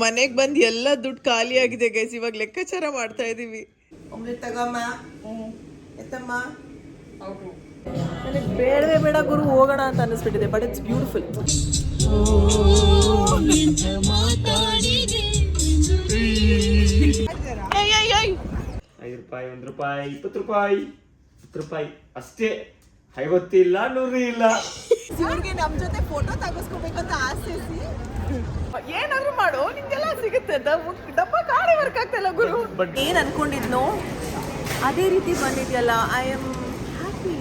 ಮನೆಗೆ ಬಂದು ಎಲ್ಲ ದುಡ್ಡು ಖಾಲಿ ಆಗಿದೆ ಗೈಸ್. ಇವಾಗ ಲೆಕ್ಕಾಚಾರ ಮಾಡ್ತಾ ಇದೀವಿ. ಆಮ್ಲೆಟ್ ತಗಮ್ಮ. ಎತ್ತಮ್ಮ. ನನಗೆ ಬೇಡವೇ ಬೇಡ ಗುರು, ಹೋಗೋಣ ಅಂತ ಅನ್ನಿಸ್ಬಿಟ್ಟಿದೆ. But it's beautiful. 5 ರೂಪಾಯಿ, 1 ರೂಪಾಯಿ, 20 ರೂಪಾಯಿ, 10 ರೂಪಾಯಿ ಅಷ್ಟೇ. 50 ಇಲ್ಲ, 100 ಇಲ್ಲ. ಇವ್ರಿಗೆ ನಮ್ಮ ಜೊತೆ ಫೋಟೋ ತಗಸ್ಕೋಬೇಕಂತ ಆಸೆ. ಏನಾದ್ರು ಮಾಡು, ನಿಂಗೆಲ್ಲ ಸಿಗುತ್ತೆ. ಡಬ್ಬ ಕಾಣೆ ವರ್ಕ್ ಆಗ್ತಲ್ಲ ಗುರು. ಏನ್ ಅನ್ಕೊಂಡಿದ್ನೋ ಅದೇ ರೀತಿ ಬಂದಿದ್ಯಲ್ಲ. I am happy.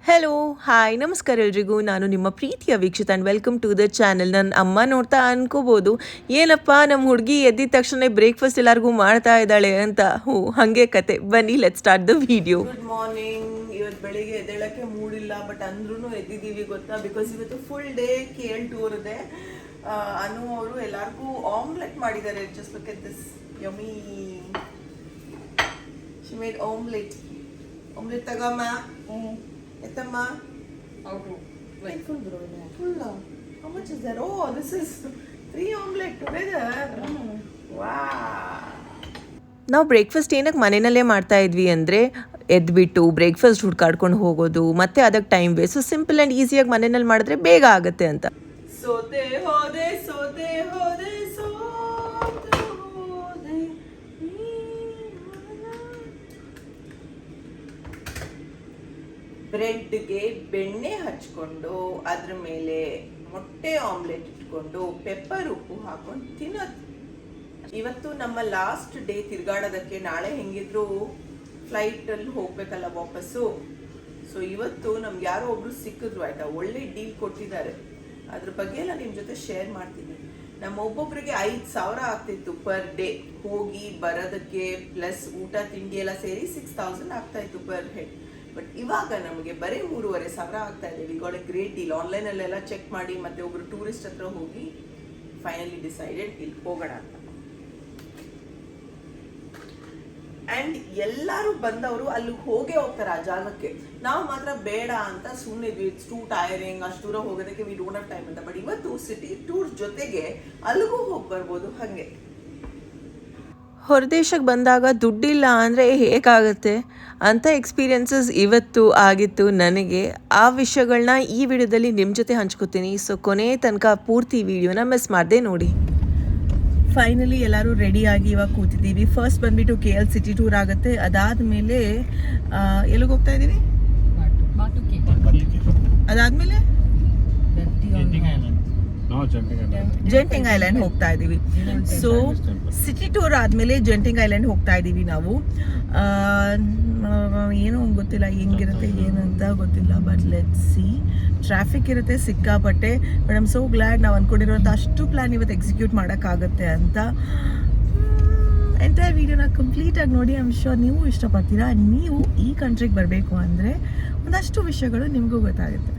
Hello, hi, ನಮಸ್ಕಾರ ಎಲ್ರಿಗೂ. ನಾನು ನಿಮ್ಮ ಪ್ರೀತಿಯ Veekshita and welcome to the channel. ನನ್ನ ಅಮ್ಮ ನೋಡ್ತಾ ಅನ್ಕೋಬೋದು, ಏನಪ್ಪ ನಮ್ಮ ಹುಡುಗಿ ಎದ್ದಿದ ತಕ್ಷಣ ಬ್ರೇಕ್ಫಾಸ್ಟ್ ಎಲ್ಲರಿಗೂ ಮಾಡ್ತಾ ಇದ್ದಾಳೆ ಅಂತ. ಹಾಗೆ ಕತೆ. ಬನ್ನಿ, let's start the video. Good morning. ಇವತ್ತು ಬೆಳಿಗ್ಗೆ ಎದ್ದೇಳಕ್ಕೆ ಮೂಡಿಲ್ಲ, ಬಟ್ ಅಂದ್ರೂ ಎದ್ದಿದ್ದೀವಿ ಗೊತ್ತಾ. ಬಿಕಾಸ್ ಇವತ್ತು ಫುಲ್ ಡೇ KL ಟೂರ್ ಇದೆ. ಅನು ಅವರು ಎಲ್ಲರಿಗೂ ಆಮ್ಲೆಟ್ ಮಾಡಿದ್ದಾರೆ. Just look at this yummy. She made omelette. Omelette ತಗಮ್ಮ. ಎತ್ತಮ್ಮ. Full. How much is that? Oh, this is 3 omelette together. Wow. ನಾವು ಬ್ರೇಕ್ಫಾಸ್ಟ್ ಏನಕ್ಕೆ ಮನೆಯಲ್ಲೇ ಮಾಡ್ತಾ ಇದ್ವಿ ಅಂದರೆ, ಎದ್ಬಿಟ್ಟು ಬ್ರೇಕ್ಫಾಸ್ಟ್ ಹುಡ್ಕಾಡ್ಕೊಂಡು ಹೋಗೋದು ಮತ್ತು ಅದಕ್ಕೆ ಟೈಮ್ ವೇಸ್ಟ್. ಸಿಂಪಲ್ ಆ್ಯಂಡ್ ಈಸಿಯಾಗಿ ಮನೆಯಲ್ಲಿ ಮಾಡಿದ್ರೆ ಬೇಗ ಆಗುತ್ತೆ ಅಂತ. ಸೋತೆ ಹೋದೆ ಸೋತೆ ಹೋದೆ ಸೋತೆ ಹೋದೆ. ಬ್ರೆಡ್ಗೆ ಬೆಣ್ಣೆ ಹಚ್ಕೊಂಡು ಅದ್ರ ಮೇಲೆ ಮೊಟ್ಟೆ ಆಮ್ಲೆಟ್ ಇಟ್ಕೊಂಡು ಪೆಪ್ಪರ್ ಉಪ್ಪು ಹಾಕೊಂಡು ತಿನ್ನೋದು. ಇವತ್ತು ನಮ್ಮ ಲಾಸ್ಟ್ ಡೇ ತಿರ್ಗಾಡೋದಕ್ಕೆ. ನಾಳೆ ಹೆಂಗಿದ್ರು ಫ್ಲೈಟಲ್ಲಿ ಹೋಗ್ಬೇಕಲ್ಲ ವಾಪಸ್ಸು. ಸೊ ಇವತ್ತು ನಮ್ಗೆ ಯಾರೋ ಒಬ್ರು ಸಿಕ್ಕಿದ್ರು, ಆಯ್ತಾ. ಒಳ್ಳೆ ಡೀಲ್ ಕೊಟ್ಟಿದ್ದಾರೆ. ಅದ್ರ ಬಗ್ಗೆ ಎಲ್ಲ ನಿಮ್ಮ ಜೊತೆ ಶೇರ್ ಮಾಡ್ತೀನಿ. ನಮ್ಮ ಒಬ್ಬೊಬ್ಬರಿಗೆ 5,000 ಆಗ್ತಿತ್ತು ಪರ್ ಡೇ, ಹೋಗಿ ಬರೋದಕ್ಕೆ ಪ್ಲಸ್ ಊಟ ತಿಂಡಿ ಎಲ್ಲ ಸೇರಿ 6,000 ಆಗ್ತಾ ಇತ್ತು ಪರ್ ಹೆಡ್. ಬಟ್ ಇವಾಗ ನಮಗೆ ಬರೀ 3,500 ಆಗ್ತಾ ಇದೆ. We got a great deal. ಆನ್ಲೈನಲ್ಲೆಲ್ಲ ಚೆಕ್ ಮಾಡಿ ಮತ್ತೆ ಒಬ್ರು ಟೂರಿಸ್ಟ್ ಹತ್ರ ಹೋಗಿ ಫೈನಲಿ ಡಿಸೈಡೆಡ್ ಇಲ್ಲಿ ಹೋಗೋಣ ಅಂತ. ಆ್ಯಂಡ್ ಎಲ್ಲರೂ ಬಂದವರು ಅಲ್ಲಿ ಹೋಗೇ ಹೋಗ್ತಾರೆ ಆ ಜಾಗಕ್ಕೆ. ನಾವು ಮಾತ್ರ ಬೇಡ ಅಂತ ಸುಮ್ಮನೆ ಇದ್ವಿ. ಇಟ್ಸ್ ಟೂ ಟೈರಿಂಗ್, ಅಷ್ಟು ದೂರ ಹೋಗೋದಕ್ಕೆ ವಿ ಡೋಂಟ್ ಹ್ಯಾವ್ ಟೈಮ್ ಅಂತ. ಬಟ್ ಇವತ್ತು ಸಿಟಿ ಟೂರ್ ಜೊತೆಗೆ ಅಲ್ಲಿಗೂ ಹೋಗಿ ಬರ್ಬೋದು. ಹಾಗೆ ಹೊರದೇಶಕ್ಕೆ ಬಂದಾಗ ದುಡ್ಡಿಲ್ಲ ಅಂದರೆ ಹೇಗಾಗುತ್ತೆ ಅಂತ ಎಕ್ಸ್ಪೀರಿಯನ್ಸಸ್ ಇವತ್ತು ಆಗಿತ್ತು ನನಗೆ. ಆ ವಿಷಯಗಳನ್ನ ಈ ವಿಡಿಯೋದಲ್ಲಿ ನಿಮ್ಮ ಜೊತೆ ಹಂಚ್ಕೋತೀನಿ. ಸೊ ಕೊನೆ ತನಕ ಪೂರ್ತಿ ವಿಡಿಯೋನ ಮಿಸ್ ಮಾಡದೆ ನೋಡಿ. ಫೈನಲಿ ಎಲ್ಲರೂ ರೆಡಿಯಾಗಿ ಇವಾಗ ಕೂತಿದ್ದೀವಿ. ಫಸ್ಟ್ ಬಂದ್ಬಿಟ್ಟು KL ಸಿಟಿ ಟೂರ್ ಆಗುತ್ತೆ. ಅದಾದಮೇಲೆ ಎಲ್ಲಿಗೆ ಹೋಗ್ತಾ ಇದ್ದೀವಿ? ಅದಾದಮೇಲೆ ಜೆಂಟಿಂಗ್ ಐಲ್ಯಾಂಡ್ ಹೋಗ್ತಾ ಇದ್ದೀವಿ. ಸೊ ಸಿಟಿ ಟೂರ್ ಆದಮೇಲೆ ಜೆಂಟಿಂಗ್ ಐಲ್ಯಾಂಡ್ ಹೋಗ್ತಾ ಇದ್ದೀವಿ ನಾವು. ಏನೂ ಗೊತ್ತಿಲ್ಲ ಹೆಂಗಿರುತ್ತೆ ಏನಂತ ಗೊತ್ತಿಲ್ಲ. But let's see. ಟ್ರಾಫಿಕ್ ಇರುತ್ತೆ ಸಿಕ್ಕಾಪಟ್ಟೆ. But I am so glad ನಾವು ಅಂದ್ಕೊಂಡಿರೋಂಥ ಅಷ್ಟು ಪ್ಲ್ಯಾನ್ ಇವತ್ತು ಎಕ್ಸಿಕ್ಯೂಟ್ ಮಾಡೋಕ್ಕಾಗತ್ತೆ ಅಂತ. ಎಂಟೈರ್ ವೀಡಿಯೋನ ಕಂಪ್ಲೀಟಾಗಿ ನೋಡಿ. ಐ ಆಮ್ ಶ್ಯೂರ್ ನೀವು ಇಷ್ಟಪಡ್ತೀರಾ. ನೀವು ಈ ಕಂಟ್ರಿಗೆ ಬರಬೇಕು ಅಂದರೆ ಒಂದಷ್ಟು ವಿಷಯಗಳು ನಿಮಗೂ ಗೊತ್ತಾಗುತ್ತೆ.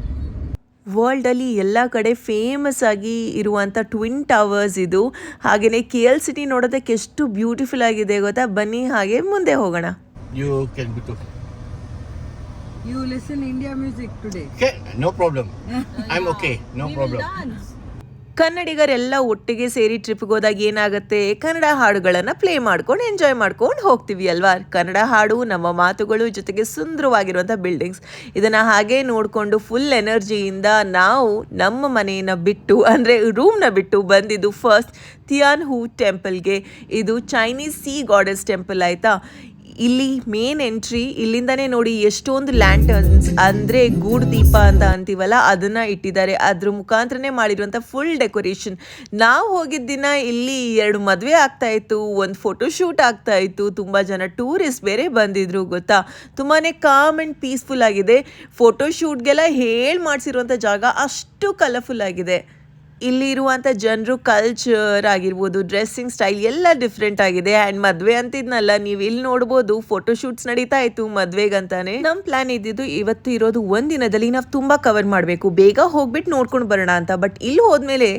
ವರ್ಲ್ಡಲ್ಲಿ ಎಲ್ಲ ಕಡೆ ಫೇಮಸ್ ಆಗಿ ಇರುವಂಥ ಟ್ವಿನ್ ಟವರ್ಸ್ ಇದು. ಹಾಗೆಯೇ KL ಸಿಟಿ ನೋಡೋದಕ್ಕೆ ಎಷ್ಟು ಬ್ಯೂಟಿಫುಲ್ ಆಗಿದೆ ಗೊತ್ತಾ. ಬನ್ನಿ ಹಾಗೆ ಮುಂದೆ ಹೋಗೋಣ. You listen India music today? Okay, no problem. I'm okay, no problem. ಕನ್ನಡಿಗರೆಲ್ಲ ಒಟ್ಟಿಗೆ ಸೇರಿ ಟ್ರಿಪ್ಗೆ ಹೋದಾಗ ಏನಾಗುತ್ತೆ, ಕನ್ನಡ ಹಾಡುಗಳನ್ನು ಪ್ಲೇ ಮಾಡ್ಕೊಂಡು ಎಂಜಾಯ್ ಮಾಡ್ಕೊಂಡು ಹೋಗ್ತೀವಿ ಅಲ್ವಾ. ಕನ್ನಡ ಹಾಡು, ನಮ್ಮ ಮಾತುಗಳು, ಜೊತೆಗೆ ಸುಂದರವಾಗಿರುವಂಥ ಬಿಲ್ಡಿಂಗ್ಸ್, ಇದನ್ನು ಹಾಗೆ ನೋಡಿಕೊಂಡು ಫುಲ್ ಎನರ್ಜಿಯಿಂದ ನಾವು ನಮ್ಮ ಮನೆಯನ್ನು ಬಿಟ್ಟು ಅಂದರೆ ರೂಮ್ನ ಬಿಟ್ಟು ಬಂದಿದ್ದು ಫಸ್ಟ್ ಥಿಯಾನ್ ಹೂ ಟೆಂಪಲ್ಗೆ. ಇದು ಚೈನೀಸ್ ಸೀ ಗಾಡೆಸ್ ಟೆಂಪಲ್ ಆಯಿತಾ. ಇಲ್ಲಿ ಮೇನ್ ಎಂಟ್ರಿ ಇಲ್ಲಿಂದನೇ ನೋಡಿ ಎಷ್ಟೊಂದು ಲ್ಯಾಂಟರ್ನ್ಸ್ ಅಂದರೆ ಗೂಡು ದೀಪ ಅಂತ ಅಂತೀವಲ್ಲ ಅದನ್ನು ಇಟ್ಟಿದ್ದಾರೆ. ಅದ್ರ ಮುಖಾಂತರನೇ ಮಾಡಿರುವಂಥ ಫುಲ್ ಡೆಕೋರೇಷನ್. ನಾವು ಹೋಗಿದ್ದ ದಿನ ಇಲ್ಲಿ 2 ಮದುವೆ ಆಗ್ತಾಯಿತ್ತು, ಒಂದು ಫೋಟೋಶೂಟ್ ಆಗ್ತಾಯಿತ್ತು. ತುಂಬ ಜನ ಟೂರಿಸ್ಟ್ ಬೇರೆ ಬಂದಿದ್ರು ಗೊತ್ತಾ. ತುಂಬಾ ಕಾಮ್ ಆ್ಯಂಡ್ ಪೀಸ್ಫುಲ್ ಆಗಿದೆ. ಫೋಟೋಶೂಟ್ಗೆಲ್ಲ ಹೇಳಿ ಮಾಡಿಸಿರುವಂಥ ಜಾಗ ಅಷ್ಟು ಕಲರ್ಫುಲ್ ಆಗಿದೆ. ಇಲ್ಲಿರುವಂಥ ಜನರು ಕಲ್ಚರ್ ಆಗಿರ್ಬೋದು, ಡ್ರೆಸ್ಸಿಂಗ್ ಸ್ಟೈಲ್ ಎಲ್ಲ ಡಿಫ್ರೆಂಟ್ ಆಗಿದೆ. ಆ್ಯಂಡ್ ಮದುವೆ ಅಂತಿದ್ನಲ್ಲ, ನೀವು ಇಲ್ಲಿ ನೋಡ್ಬೋದು ಫೋಟೋಶೂಟ್ಸ್ ನಡೀತಾ ಇತ್ತು ಮದುವೆಗಂತಾನೆ. ನಮ್ಮ ಪ್ಲ್ಯಾನ್ ಇದ್ದಿದ್ದು ಇವತ್ತು ಇರೋದು ಒಂದಿನದಲ್ಲಿ ನಾವು ತುಂಬ ಕವರ್ ಮಾಡಬೇಕು, ಬೇಗ ಹೋಗ್ಬಿಟ್ಟು ನೋಡ್ಕೊಂಡು ಬರೋಣ ಅಂತ. ಬಟ್ ಇಲ್ಲಿ ಹೋದ್ಮೇಲೆ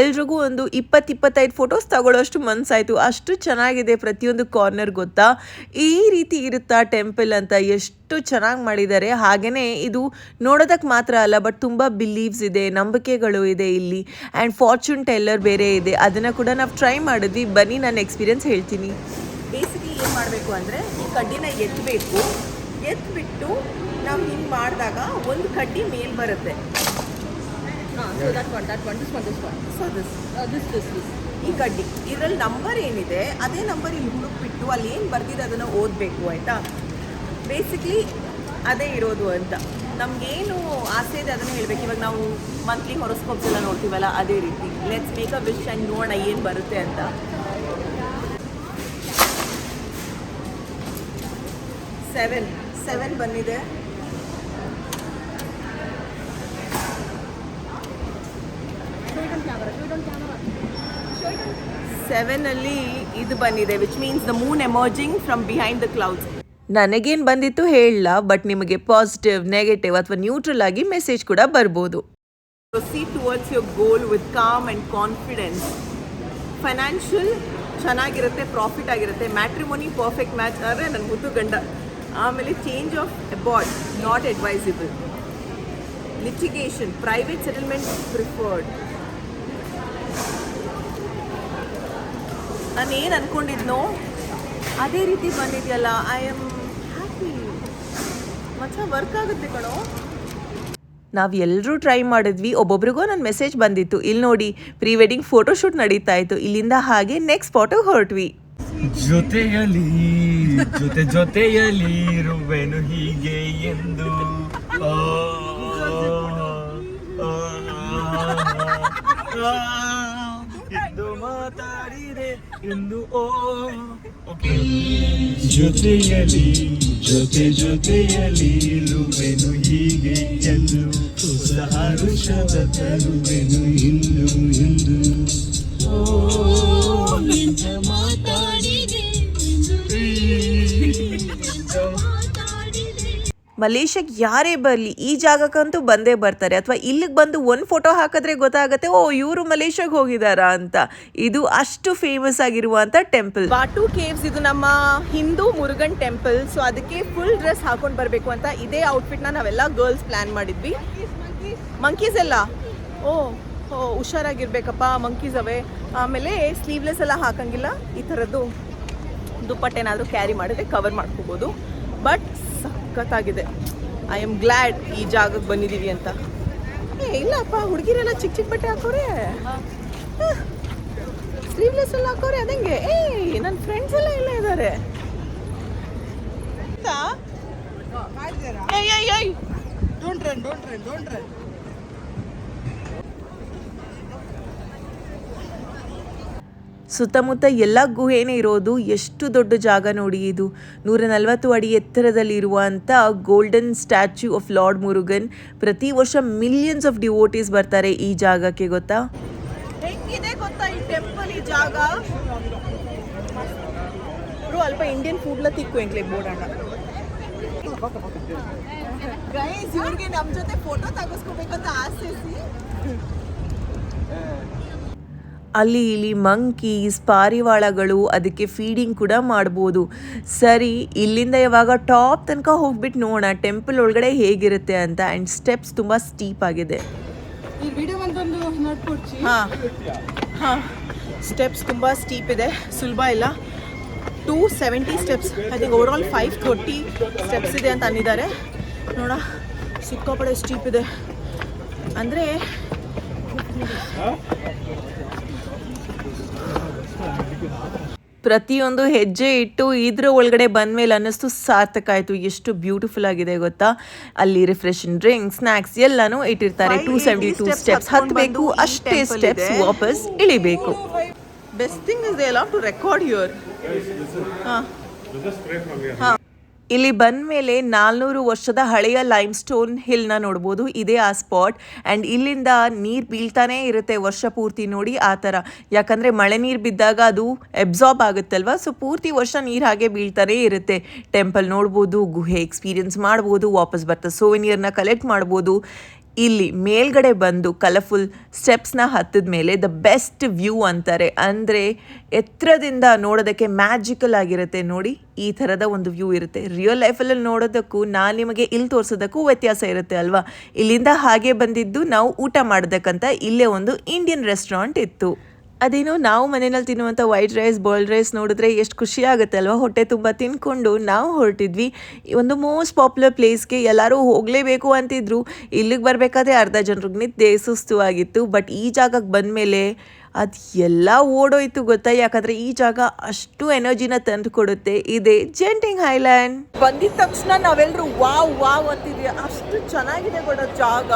ಎಲ್ರಿಗೂ ಒಂದು 20-25 ಫೋಟೋಸ್ ತಗೊಳ್ಳೋಷ್ಟು ಮನಸ್ಸಾಯಿತು. ಅಷ್ಟು ಚೆನ್ನಾಗಿದೆ ಪ್ರತಿಯೊಂದು ಕಾರ್ನರ್ ಗೊತ್ತಾ. ಈ ರೀತಿ ಇರುತ್ತಾ ಟೆಂಪಲ್ ಅಂತ ಎಷ್ಟು ಅಷ್ಟು ಚೆನ್ನಾಗಿ ಮಾಡಿದ್ದಾರೆ. ಹಾಗೆಯೇ ಇದು ನೋಡೋದಕ್ಕೆ ಮಾತ್ರ ಅಲ್ಲ, ಬಟ್ ತುಂಬ ಬಿಲೀವ್ಸ್ ಇದೆ, ನಂಬಿಕೆಗಳು ಇದೆ ಇಲ್ಲಿ. ಆ್ಯಂಡ್ ಫಾರ್ಚೂನ್ ಟೆಲ್ಲರ್ ಬೇರೆ ಇದೆ, ಅದನ್ನು ಕೂಡ ನಾವು ಟ್ರೈ ಮಾಡಿದ್ವಿ. ಬನ್ನಿ ನನ್ನ ಎಕ್ಸ್ಪೀರಿಯನ್ಸ್ ಹೇಳ್ತೀನಿ. ಬೇಸಿಕಲಿ ಏನು ಮಾಡಬೇಕು ಅಂದರೆ ಈ ಕಡ್ಡಿನ ಎತ್ಬಿಟ್ಟು ನಾವು ಹಿಂಗೆ ಮಾಡಿದಾಗ ಒಂದು ಕಡ್ಡಿ ಮೇಲ್ ಬರುತ್ತೆ. ಈ ಕಡ್ಡಿ ಇದರಲ್ಲಿ ನಂಬರ್ ಏನಿದೆ ಅದೇ ನಂಬರ್ ಇಲ್ಲಿ ಹುಡುಕ್ಬಿಟ್ಟು ಅಲ್ಲಿ ಏನು ಬರ್ದಿದೆ ಅದನ್ನು ಓದಬೇಕು, ಆಯಿತಾ? ಬೇಸಿಕ್ಲಿ ಅದೇ ಇರೋದು ಅಂತ. ನಮಗೇನು ಆಸೆ ಇದೆ ಅದನ್ನು ಹೇಳಬೇಕು. ಇವಾಗ ನಾವು ಮಂತ್ಲಿ ಹೊರಸ್ಕೋಪ್ಸ್ ಎಲ್ಲ ನೋಡ್ತೀವಲ್ಲ, ಅದೇ ರೀತಿ let's make a wish and ನೋಡೋಣ ಏನು ಬರುತ್ತೆ ಅಂತ. 7 ಬಂದಿದೆ. ಸೆವೆನಲ್ಲಿ ಇದು ಬಂದಿದೆ, which means the moon emerging from behind the clouds. ನನಗೇನು ಬಂದಿತ್ತು ಹೇಳಲ್ಲ, ಬಟ್ ನಿಮಗೆ ಪಾಸಿಟಿವ್, ನೆಗೆಟಿವ್ ಅಥವಾ ನ್ಯೂಟ್ರಲ್ ಆಗಿ ಮೆಸೇಜ್ ಕೂಡ ಬರ್ಬೋದು. Proceed towards your goal with calm and confidence. Financial ಚೆನ್ನಾಗಿರುತ್ತೆ, ಪ್ರಾಫಿಟ್ ಆಗಿರುತ್ತೆ. ಮ್ಯಾಟ್ರಿಮೋನಿ ಪರ್ಫೆಕ್ಟ್ ಮ್ಯಾಚ್ ಆದರೆ ನನ್ನ ಮುದ್ದು ಗಂಡ. ಆಮೇಲೆ change of abroad not advisable. Litigation, private settlement preferred. ನಾನು ಏನು ಅಂದ್ಕೊಂಡಿದ್ನೋ ಅದೇ ರೀತಿ ಬಂದಿದೆಯಲ್ಲ. I am happy. ಮಚ್ಚ ವರ್ಕ್ ಆಗುತ್ತೆ ಕಣೋ. ನಾವು ಎಲ್ಲರೂ ಟ್ರೈ ಮಾಡಿದ್ವಿ. ಒಬ್ಬೊಬ್ರಿಗೂ ನನ್ನ ಮೆಸೇಜ್ ಬಂದಿತ್ತು. ಇಲ್ಲಿ ನೋಡಿ, ಪ್ರೀ ವೆಡ್ಡಿಂಗ್ ಫೋಟೋಶೂಟ್ ನಡೀತಾ ಇತ್ತು. ಇಲ್ಲಿಂದ ಹಾಗೆ ನೆಕ್ಸ್ಟ್ ಸ್ಪಾಟಿಗೆ ಹೊರಟ್ವಿ. ಜೊತೆಯಲಿ ಇರುವೆನು ಹೀಗೆ ಎಂದು ಎಂದು ಮಾತಾಡಿದೆ ಎಂದು ಜೊತೆಯಲಿ ಇರುವೆನು ಹೀಗೆ ಎಂದು ಹೊಸ ಹರುಷದ ತರುವೆನು ಇಂದು ಮಲೇಷ್ಯಾಗೆ ಯಾರೇ ಬರಲಿ ಈ ಜಾಗಕ್ಕಂತೂ ಬಂದೇ ಬರ್ತಾರೆ, ಅಥವಾ ಇಲ್ಲಿಗೆ ಬಂದು ಒಂದು ಫೋಟೋ ಹಾಕಿದ್ರೆ ಗೊತ್ತಾಗುತ್ತೆ, ಓ ಇವರು ಮಲೇಷ್ಯಾಗೆ ಹೋಗಿದಾರಾ ಅಂತ. ಇದು ಅಷ್ಟು ಫೇಮಸ್ ಆಗಿರುವಂಥ ಟೆಂಪಲ್. ಬಾಟು ಕೇವ್ಸ್ ಇದು ನಮ್ಮ ಹಿಂದೂ ಮುರುಗನ್ ಟೆಂಪಲ್. ಸೊ ಅದಕ್ಕೆ ಫುಲ್ ಡ್ರೆಸ್ ಹಾಕೊಂಡು ಬರಬೇಕು ಅಂತ ಇದೇ ಔಟ್ಫಿಟ್ನ ನಾವೆಲ್ಲ ಗರ್ಲ್ಸ್ ಪ್ಲ್ಯಾನ್ ಮಾಡಿದ್ವಿ. ಮಂಕೀಸ್ ಎಲ್ಲ ಹುಷಾರಾಗಿರ್ಬೇಕಪ್ಪ, ಮಂಕೀಸ್ ಅವೆ. ಆಮೇಲೆ ಸ್ಲೀವ್ಲೆಸ್ ಎಲ್ಲ ಹಾಕಂಗಿಲ್ಲ. ಈ ಥರದ್ದು ದುಪ್ಪಟ್ಟೆನಾದರೂ ಕ್ಯಾರಿ ಮಾಡಿದ್ರೆ ಕವರ್ ಮಾಡ್ಕೋಬೋದು. ಬಟ್ ಸಖತ್ತಾಗಿದೆ. ಐ ಆಮ್ ಗ್ಲ್ಯಾಡ್ ಈ ಜಾಗಕ್ಕೆ ಬಂದಿದ್ದೀವಿ ಅಂತ. ಇಲ್ಲಪ್ಪ, ಹುಡುಗಿರೆಲ್ಲ ಚಿಕ್ಕ ಚಿಕ್ಕ ಬಟ್ಟೆ ಹಾಕೋರೆ, ಸ್ಲೀವ್ಲೆಸ್ ಎಲ್ಲ ಹಾಕೋರೆ. ಅದಂಗೆ ನನ್ನ ಫ್ರೆಂಡ್ಸ್ ಎಲ್ಲ ಇಲ್ಲ ಇದ್ದಾರೆ. ಸುತ್ತಮುತ್ತ ಎಲ್ಲ ಗುಹೆನೇ ಇರೋದು. ಎಷ್ಟು ದೊಡ್ಡ ಜಾಗ ನೋಡಿ ಇದು. 140 ಅಡಿ ಎತ್ತರದಲ್ಲಿ ಇರುವಂಥ golden statue of lord Murugan. ಪ್ರತಿ ವರ್ಷ ಮಿಲಿಯನ್ಸ್ ಆಫ್ ಡಿವೋಟೀಸ್ ಬರ್ತಾರೆ ಈ ಜಾಗಕ್ಕೆ. ಗೊತ್ತಾ ಹೆಂಗಿದೆ ಗೊತ್ತಾ ಈ ಟೆಂಪಲ್, ಈ ಜಾಗ. ಅಲ್ಪ ಇಂಡಿಯನ್ ಫುಡ್ಲ ತಿಕ್ಕು ಎಂಕ್ಲೆ ಬೋಡಣ್ಣ. ಗೈಸ್, ಇವ್ರಿಗೆ ನಮ್ಮ ಜೊತೆ ಫೋಟೋ ತೆಗೆಸ್ಕೋಬೇಕಂತ ಆಸೆ. ಅಲ್ಲಿ ಇಲ್ಲಿ ಮಂಕೀಸ್, ಪಾರಿವಾಳಗಳು, ಅದಕ್ಕೆ ಫೀಡಿಂಗ್ ಕೂಡ ಮಾಡ್ಬೋದು. ಸರಿ, ಇಲ್ಲಿಂದ ಯಾವಾಗ ಟಾಪ್ ತನಕ ಹೋಗ್ಬಿಟ್ಟು ನೋಡೋಣ ಟೆಂಪಲ್ ಒಳಗಡೆ ಹೇಗಿರುತ್ತೆ ಅಂತ. ಆ್ಯಂಡ್ ಸ್ಟೆಪ್ಸ್ ತುಂಬ ಸ್ಟೀಪ್ ಆಗಿದೆ. ಹಾಂ, ಸ್ಟೆಪ್ಸ್ ತುಂಬ ಸ್ಟೀಪ್ ಇದೆ, ಸುಲಭ ಇಲ್ಲ. 270 steps, I think over all 530 steps ಇದೆ ಅಂತ ಅಂದಿದ್ದಾರೆ. ನೋಡ, ಸಿಕ್ಕಾಪಡೆ ಸ್ಟೀಪ್ ಇದೆ. ಅಂದರೆ ಪ್ರತಿಯೊಂದು ಹೆಜ್ಜೆ ಇಟ್ಟು ಇದ್ರ ಒಳಗಡೆ ಬಂದಮೇಲೆ ಅನ್ನಿಸ್ತು ಸಾರ್ಥಕ ಆಯಿತು. ಎಷ್ಟು ಬ್ಯೂಟಿಫುಲ್ ಆಗಿದೆ ಗೊತ್ತಾ. ಅಲ್ಲಿ ರಿಫ್ರೆಶಿಂಗ್ ಡ್ರಿಂಕ್ಸ್, ಸ್ನ್ಯಾಕ್ಸ್ ಎಲ್ಲನೂ ಇಟ್ಟಿರ್ತಾರೆ. 272 ಸ್ಟೆಪ್ಸ್ ಹತ್ತಬೇಕು, ಅಷ್ಟೇ ಸ್ಟೆಪ್ಸ್ ವಾಪಸ್ ಇಳಿಬೇಕು. Best thing is they allow to record here. ಹಾಂ, ಇಲ್ಲಿ ಬಂದ ಮೇಲೆ 400 ವರ್ಷದ ಹಳೆಯ ಲೈಮ್ ಸ್ಟೋನ್ ಹಿಲ್ನ ನೋಡ್ಬೋದು. ಇದೇ ಆ ಸ್ಪಾಟ್. ಆ್ಯಂಡ್ ಇಲ್ಲಿಂದ ನೀರು ಬೀಳ್ತಾನೇ ಇರುತ್ತೆ ವರ್ಷ ಪೂರ್ತಿ. ನೋಡಿ ಆ ಥರ, ಯಾಕಂದರೆ ಮಳೆ ನೀರು ಬಿದ್ದಾಗ ಅದು ಎಬ್ಸಾರ್ಬ್ ಆಗುತ್ತಲ್ವ. ಸೊ ಪೂರ್ತಿ ವರ್ಷ ನೀರು ಹಾಗೆ ಬೀಳ್ತಾನೇ ಇರುತ್ತೆ. ಟೆಂಪಲ್ ನೋಡ್ಬೋದು, ಗುಹೆ ಎಕ್ಸ್ಪೀರಿಯನ್ಸ್ ಮಾಡ್ಬೋದು, ವಾಪಸ್ ಬರ್ತಾ ಸೋವೆನಿಯರ್ನ ಕಲೆಕ್ಟ್ ಮಾಡ್ಬೋದು. ಇಲ್ಲಿ ಮೇಲ್ಗಡೆ ಬಂದು ಕಲರ್ಫುಲ್ ಸ್ಟೆಪ್ಸ್ನ ಹತ್ತಿದ ಮೇಲೆ ದ ಬೆಸ್ಟ್ ವ್ಯೂ ಅಂತಾರೆ. ಅಂದರೆ ಎತ್ತರದಿಂದ ನೋಡೋದಕ್ಕೆ ಮ್ಯಾಜಿಕಲ್ ಆಗಿರುತ್ತೆ ನೋಡಿ. ಈ ಥರದ ಒಂದು ವ್ಯೂ ಇರುತ್ತೆ. ರಿಯಲ್ ಲೈಫಲ್ಲಿ ನೋಡೋದಕ್ಕೂ ನಾನು ನಿಮಗೆ ಇಲ್ಲಿ ತೋರಿಸೋದಕ್ಕೂ ವ್ಯತ್ಯಾಸ ಇರುತ್ತೆ ಅಲ್ವಾ. ಇಲ್ಲಿಂದ ಹಾಗೆ ಬಂದಿದ್ದು ನಾವು ಊಟ ಮಾಡೋದಕ್ಕಂತ ಇಲ್ಲೇ ಒಂದು ಇಂಡಿಯನ್ ರೆಸ್ಟೋರೆಂಟ್ ಇತ್ತು. ಅದೇನೋ ನಾವು ಮನೆಯಲ್ಲಿ ತಿನ್ನುವಂಥ ವೈಟ್ ರೈಸ್ ಬಾಯ್ಲ್ಡ್ ರೈಸ್ ನೋಡಿದ್ರೆ ಎಷ್ಟು ಖುಷಿ ಆಗುತ್ತೆ ಅಲ್ವಾ. ಹೊಟ್ಟೆ ತುಂಬ ತಿನ್ಕೊಂಡು ನಾವು ಹೊರಟಿದ್ವಿ ಒಂದು ಮೋಸ್ಟ್ ಪಾಪ್ಯುಲರ್ ಪ್ಲೇಸ್ಗೆ. ಎಲ್ಲರೂ ಹೋಗಲೇಬೇಕು ಅಂತಿದ್ರು. ಇಲ್ಲಿಗೆ ಬರಬೇಕಾದ್ರೆ ಅರ್ಧ ಜನರಿಗೆ ನಿದ್ದೆ ಸುಸ್ತು ಆಗಿತ್ತು. ಬಟ್ ಈ ಜಾಗಕ್ಕೆ ಬಂದಮೇಲೆ ಅದು ಎಲ್ಲ ಓಡೋಯ್ತು ಗೊತ್ತಾ. ಯಾಕಂದರೆ ಈ ಜಾಗ ಅಷ್ಟು ಎನರ್ಜಿನ ತಂದು ಕೊಡುತ್ತೆ. ಇದೆ ಜೆಂಟಿಂಗ್ ಐಲ್ಯಾಂಡ್. ಬಂದಿದ ತಕ್ಷಣ ನಾವೆಲ್ಲರೂ ವಾವ್ ವಾವ್ ಅಂತಿದ್ವಿ. ಅಷ್ಟು ಚೆನ್ನಾಗಿದೆ ಕೂಡ ಜಾಗ,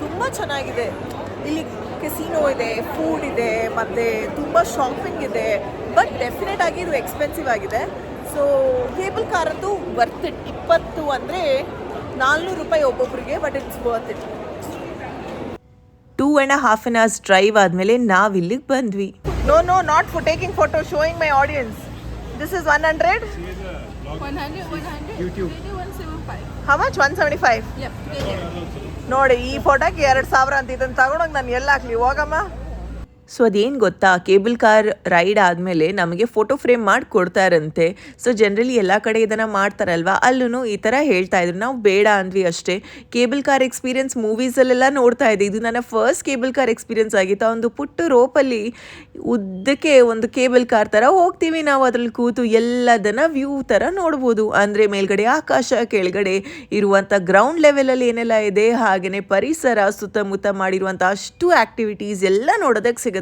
ತುಂಬ ಚೆನ್ನಾಗಿದೆ. ಇಲ್ಲಿ ಕೆಸಿನೋ ಇದೆ, ಫುಡ್ ಇದೆ, ಮತ್ತು ತುಂಬ ಶಾಪಿಂಗ್ ಇದೆ. ಬಟ್ ಡೆಫಿನೆಟ್ ಆಗಿ ಇದು ಎಕ್ಸ್ಪೆನ್ಸಿವ್ ಆಗಿದೆ. ಸೊ ಕೇಬಲ್ ಕಾರ್ ಅಂತೂ ವರ್ತ್ ಇಟ್. 20 ಅಂದರೆ 400 ರೂಪಾಯಿ ಒಬ್ಬೊಬ್ಬರಿಗೆ. But it's worth it. 2.5 hours drive ಆದಮೇಲೆ ನಾವಿಲ್ಲಿಗೆ ಬಂದ್ವಿ. No not for taking photo, showing my audience. This is 100. 100. YouTube. 175. How much? 175. ನೋಡಿ ಈ ಫೋಟೋಗೆ 2000 ಅಂತ. ಇದನ್ನು ತಗೊಂಡೋಗಿ ನಾನು ಎಲ್ಲ ಹಾಕ್ಲಿ, ಹೋಗಮ್ಮ. ಸೊ ಅದೇನು ಗೊತ್ತಾ, ಕೇಬಲ್ ಕಾರ್ ರೈಡ್ ಆದಮೇಲೆ ನಮಗೆ ಫೋಟೋ ಫ್ರೇಮ್ ಮಾಡಿ ಕೊಡ್ತಾರಂತೆ. ಸೊ ಜನರಲಿ ಎಲ್ಲ ಕಡೆ ಇದನ್ನು ಮಾಡ್ತಾರಲ್ವ, ಅಲ್ಲೂ ಈ ಥರ ಹೇಳ್ತಾ ಇದ್ರು. ನಾವು ಬೇಡ ಅಂದ್ವಿ ಅಷ್ಟೇ. ಕೇಬಲ್ ಕಾರ್ ಎಕ್ಸ್ಪೀರಿಯನ್ಸ್ ಮೂವೀಸಲ್ಲೆಲ್ಲ ನೋಡ್ತಾ ಇದ್ದೆ. ಇದು ನನ್ನ ಫಸ್ಟ್ ಕೇಬಲ್ ಕಾರ್ ಎಕ್ಸ್ಪೀರಿಯನ್ಸ್ ಆಗಿತ್ತು. ಒಂದು ಪುಟ್ಟ ರೋಪಲ್ಲಿ ಉದ್ದಕ್ಕೆ ಒಂದು ಕೇಬಲ್ ಕಾರ್ ಥರ ಹೋಗ್ತೀವಿ ನಾವು. ಅದ್ರಲ್ಲಿ ಕೂತು ಎಲ್ಲದನ್ನು ವ್ಯೂ ಥರ ನೋಡ್ಬೋದು. ಅಂದರೆ ಮೇಲ್ಗಡೆ ಆಕಾಶ, ಕೆಳಗಡೆ ಇರುವಂಥ ಗ್ರೌಂಡ್ ಲೆವೆಲಲ್ಲಿ ಏನೆಲ್ಲ ಇದೆ, ಹಾಗೆಯೇ ಪರಿಸರ, ಸುತ್ತಮುತ್ತ ಮಾಡಿರುವಂಥ ಅಷ್ಟು ಆ್ಯಕ್ಟಿವಿಟೀಸ್ ಎಲ್ಲ ನೋಡೋದಕ್ಕೆ ಸಿಗುತ್ತೆ.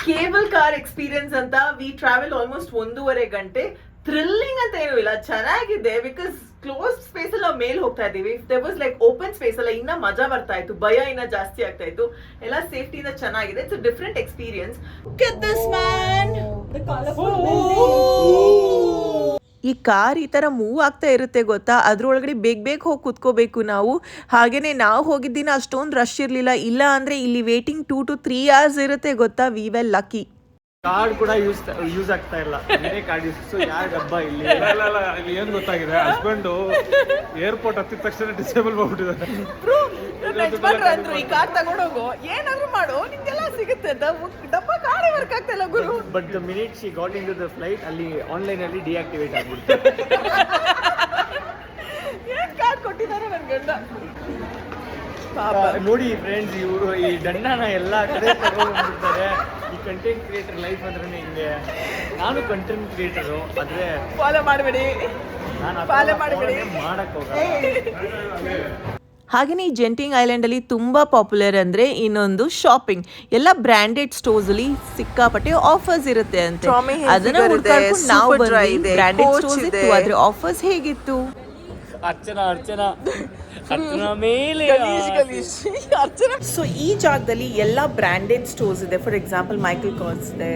ಕೇಬಲ್ ಕಾರ್ ಎಕ್ಸ್ಪೀರಿಯನ್ಸ್ ಅಂತ ವಿ ಟ್ರಾವೆಲ್ ಆಲ್ಮೋಸ್ಟ್ 1.5 ಗಂಟೆ. ಥ್ರಿಲ್ಲಿಂಗ್ ಅಂತ ಏನೂ ಇಲ್ಲ, ಚೆನ್ನಾಗಿದೆ. ಬಿಕಾಸ್ ಕ್ಲೋಸ್ ಸ್ಪೇಸ್ ಅಲ್ಲಿ ನಾವು ಮೇಲೆ ಹೋಗ್ತಾ ಇದೀವಿ. There was like open space ಅಲ್ಲ, ಇನ್ನ ಮಜಾ ಬರ್ತಾ ಇತ್ತು, ಭಯ ಇನ್ನ ಜಾಸ್ತಿ ಆಗ್ತಾ ಇತ್ತು. ಎಲ್ಲ ಸೇಫ್ಟಿಯಿಂದ ಚೆನ್ನಾಗಿದೆ. It's different experience. ಈ ಕಾರ್ ಈ ಥರ ಮೂವ್ ಆಗ್ತಾ ಇರುತ್ತೆ ಗೊತ್ತಾ. ಅದ್ರೊಳಗಡೆ ಬೇಗ ಹೋಗಿ ಕುತ್ಕೋಬೇಕು ನಾವು. ಹಾಗೆಯೇ ನಾವು ಹೋಗಿದ್ದಿನ ಅಷ್ಟೊಂದು ರಶ್ ಇರಲಿಲ್ಲ. ಇಲ್ಲ ಅಂದರೆ ಇಲ್ಲಿ ವೇಟಿಂಗ್ 2 to 3 hours ಇರುತ್ತೆ ಗೊತ್ತಾ. We well lucky. ಕಾರ್ಡ್ ಕೂಡ ಯೂಸ್ ಆಗ್ತಾ ಇಲ್ಲ. ಬೇರೆ ಕಾರ್ಡ್ ಯೂಸ್. ಸೊ ಯಾರ ಹಬ್ಬ ಇಲ್ಲಿ ಇಲ್ಲಿ ಏನ್ ಗೊತ್ತಾಗಿದೆ, ಹಸ್ಬೆಂಡು ಏರ್ಪೋರ್ಟ್ ಹತ್ತಿದ ತಕ್ಷಣ ಡಿಸೇಬಲ್ ಮಾಡ್ಬಿಟ್ಟಿದ್ದಾರೆ. ಅಂದ್ರು ಈ ಕಾರ್ ತಗೊಂಡೋಗು, ಏನಾದ್ರು ಮಾಡು, ನಿಂಗೆಲ್ಲ ಸಿಗುತ್ತೆ. ಡಬ್ಬ ಕಾರೇ ವರ್ಕ್ ಆಗ್ತಾ ಇಲ್ಲ ಗುರು. But the minute she got in to the flight, ಅಲ್ಲಿ ಆನ್ಲೈನ್ ಅಲ್ಲಿ ಡಿಆಕ್ಟಿವೇಟ್ ಆಗ್ಬಿಡ್ತು. ಏನ್ ಕಾರ್ಡ್ ಕೊಟ್ಟಿದ್ದಾರೆ ನನ್ ಗಂಡ. ನೋಡಿ ಫ್ರೆಂಡ್ಸ್, ಇವರು ಈ ದಂಡನ ಎಲ್ಲ ಕಡೆ ತಗೊಂಡ್ಬಿಡ್ತಾರೆ. ಈ ಕಂಟೆಂಟ್ ಕ್ರಿಯೇಟರ್ ಲೈಫ್ ಅಂದ್ರೆ ಹಿಂಗೆ. ನಾನು ಕಂಟೆಂಟ್ ಕ್ರಿಯೇಟರು, ಆದ್ರೆ ಫಾಲೋ ಮಾಡಬೇಡಿ, ನಾನು ಫಾಲೋ ಮಾಡಬೇಡಿ, ಮಾಡಕ್ ಹೋಗಲ್ಲ. ಹಾಗೆಯೇ ಈ ಜೆಂಟಿಂಗ್ ಐಲ್ಯಾಂಡಲ್ಲಿ ತುಂಬ ಪಾಪ್ಯುಲರ್ ಅಂದರೆ ಇನ್ನೊಂದು ಶಾಪಿಂಗ್. ಎಲ್ಲ ಬ್ರ್ಯಾಂಡೆಡ್ ಸ್ಟೋರ್ಸಲ್ಲಿ ಸಿಕ್ಕಾಪಟ್ಟೆ ಆಫರ್ಸ್ ಇರುತ್ತೆ ಅಂತೆ. ಅದನ್ನ ಹುಡ್ಕೊಂಡು ನಾವು ಬ್ರ್ಯಾಂಡೆಡ್ ಸ್ಟೋರ್ಸ್ ಇತ್ತು, ಆದರೆ ಆಫರ್ಸ್ ಹೇಗಿತ್ತು? ಅರ್ಚನಾ ಮೇಲೆ ಸೊ ಈ ಜಾಗದಲ್ಲಿ ಎಲ್ಲ ಬ್ರ್ಯಾಂಡೆಡ್ ಸ್ಟೋರ್ಸ್ ಇದೆ. ಫಾರ್ ಎಕ್ಸಾಂಪಲ್ ಮೈಕಲ್ ಕಾರ್ಸ್ ಇದೆ,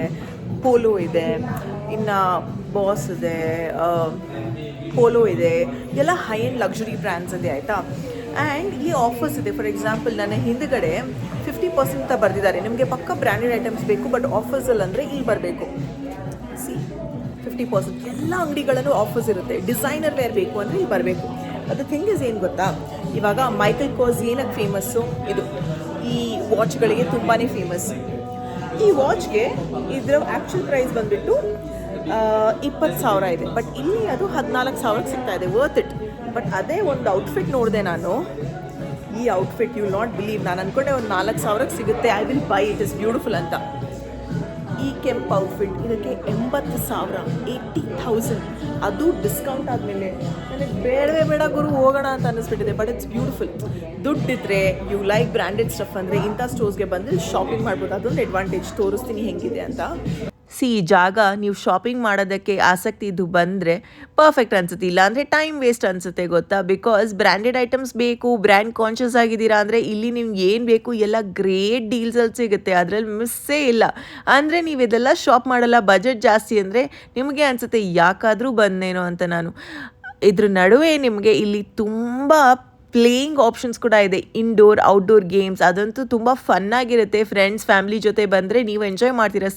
ಪೋಲೋ ಇದೆ, ಇನ್ನು ಬಾಸ್ ಇದೆ, ಪೋಲೋ ಇದೆ. ಎಲ್ಲ ಹೈ ಆ್ಯಂಡ್ ಲಕ್ಸುರಿ ಬ್ರ್ಯಾಂಡ್ಸ್ ಇದೆ ಆಯಿತಾ. ಆ್ಯಂಡ್ ಈ ಆಫರ್ಸ್ ಇದೆ. ಫಾರ್ ಎಕ್ಸಾಂಪಲ್ ನನ್ನ ಹಿಂದ್ಗಡೆ 50% ಅಂತ ಬರೆದಿದ್ದಾರೆ. ನಿಮಗೆ ಪಕ್ಕ ಬ್ರ್ಯಾಂಡೆಡ್ ಐಟಮ್ಸ್ ಬೇಕು, ಬಟ್ ಆಫರ್ಸಲ್ಲಿ ಅಂದರೆ ಇಲ್ಲಿ ಬರಬೇಕು. ಸಿ 50% ಎಲ್ಲ ಅಂಗಡಿಗಳಲ್ಲೂ ಆಫರ್ಸ್ ಇರುತ್ತೆ. ಡಿಸೈನರ್ ವೇರ್ ಬೇಕು ಅಂದರೆ ಇಲ್ಲಿ ಬರಬೇಕು. ಅದು ಥಿಂಗ್ ಇಸ್ ಏನು ಗೊತ್ತಾ, ಇವಾಗ ಮೈಕಲ್ ಕಾರ್ಸ್ ಏನಕ್ಕೆ ಫೇಮಸ್ಸು, ಇದು ಈ ವಾಚ್ಗಳಿಗೆ ತುಂಬಾ ಫೇಮಸ್. ಈ ವಾಚ್ಗೆ ಇದರ ಆ್ಯಕ್ಚುಲ್ ಪ್ರೈಸ್ ಬಂದುಬಿಟ್ಟು 20,000 ಇದೆ. ಬಟ್ ಇಲ್ಲಿ ಅದು 14,000 ಸಿಗ್ತಾ ಇದೆ. Worth it. ಬಟ್ ಅದೇ ಒಂದು ಔಟ್ಫಿಟ್ ನೋಡಿದೆ ನಾನು. ಈ outfit you will not believe. ನಾನು ಅಂದ್ಕೊಂಡೆ ಒಂದು 4,000 ಸಿಗುತ್ತೆ, I will buy, it is beautiful ಅಂತ. ಈ ಕೆಂಪು ಔಟ್ಫಿಟ್ ಇದಕ್ಕೆ 80,000, 80,000. ಅದು ಡಿಸ್ಕೌಂಟ್ ಆದಮೇಲೆ ನನಗೆ ಬೇಡವೇ ಬೇಡ ಗುರು, ಹೋಗೋಣ ಅಂತ ಅನ್ನಿಸ್ಬಿಟ್ಟಿದೆ. But it's beautiful. ದುಡ್ಡಿದ್ರೆ, ಯು ಲೈಕ್ ಬ್ರ್ಯಾಂಡೆಡ್ ಸ್ಟಫ್ ಅಂದರೆ ಇಂಥ ಸ್ಟೋರ್ಸ್ಗೆ ಬಂದು ಶಾಪಿಂಗ್ ಮಾಡ್ಬೋದು. ಅದೊಂದು ಅಡ್ವಾಂಟೇಜ್. ತೋರಿಸ್ತೀನಿ ಹೆಂಗಿದೆ ಅಂತ. ಸಿ ಈ ಜಾಗ ನೀವು ಶಾಪಿಂಗ್ ಮಾಡೋದಕ್ಕೆ ಆಸಕ್ತಿ ಇದ್ದು ಬಂದರೆ ಪರ್ಫೆಕ್ಟ್ ಅನಿಸುತ್ತೆ. ಇಲ್ಲ ಅಂದರೆ ಟೈಮ್ ವೇಸ್ಟ್ ಅನಿಸುತ್ತೆ ಗೊತ್ತಾ. ಬಿಕಾಸ್ ಬ್ರ್ಯಾಂಡೆಡ್ ಐಟಮ್ಸ್ ಬೇಕು, ಬ್ರ್ಯಾಂಡ್ ಕಾನ್ಷಿಯಸ್ ಆಗಿದ್ದೀರಾ ಅಂದರೆ ಇಲ್ಲಿ ನಿಮ್ಗೆ ಏನು ಬೇಕು ಎಲ್ಲ ಗ್ರೇಟ್ ಡೀಲ್ಸಲ್ಲಿ ಸಿಗುತ್ತೆ. ಅದರಲ್ಲಿ ಮಿಸ್ಸೇ ಇಲ್ಲ. ಅಂದರೆ ನೀವು ಇದೆಲ್ಲ ಶಾಪ್ ಮಾಡಲ್ಲ, ಬಜೆಟ್ ಜಾಸ್ತಿ ಅಂದರೆ ನಿಮಗೆ ಅನಿಸುತ್ತೆ ಯಾಕಾದರೂ ಬಂದೇನೋ ಅಂತ. ನಾನು ಇದ್ರ ನಡುವೆ ನಿಮಗೆ ಇಲ್ಲಿ ತುಂಬ ಪ್ಲೇಯಿಂಗ್ ಆಪ್ಷನ್ಸ್ ಕೂಡ ಇದೆ, ಇಂಡೋರ್ ಔಟ್ಡೋರ್ ಗೇಮ್ಸ್. ಅದಂತೂ ತುಂಬ ಫನ್ನಾಗಿರುತ್ತೆ. ಫ್ರೆಂಡ್ಸ್ ಫ್ಯಾಮಿಲಿ ಜೊತೆ ಬಂದರೆ ನೀವು ಎಂಜಾಯ್ ಮಾಡ್ತೀರಾ.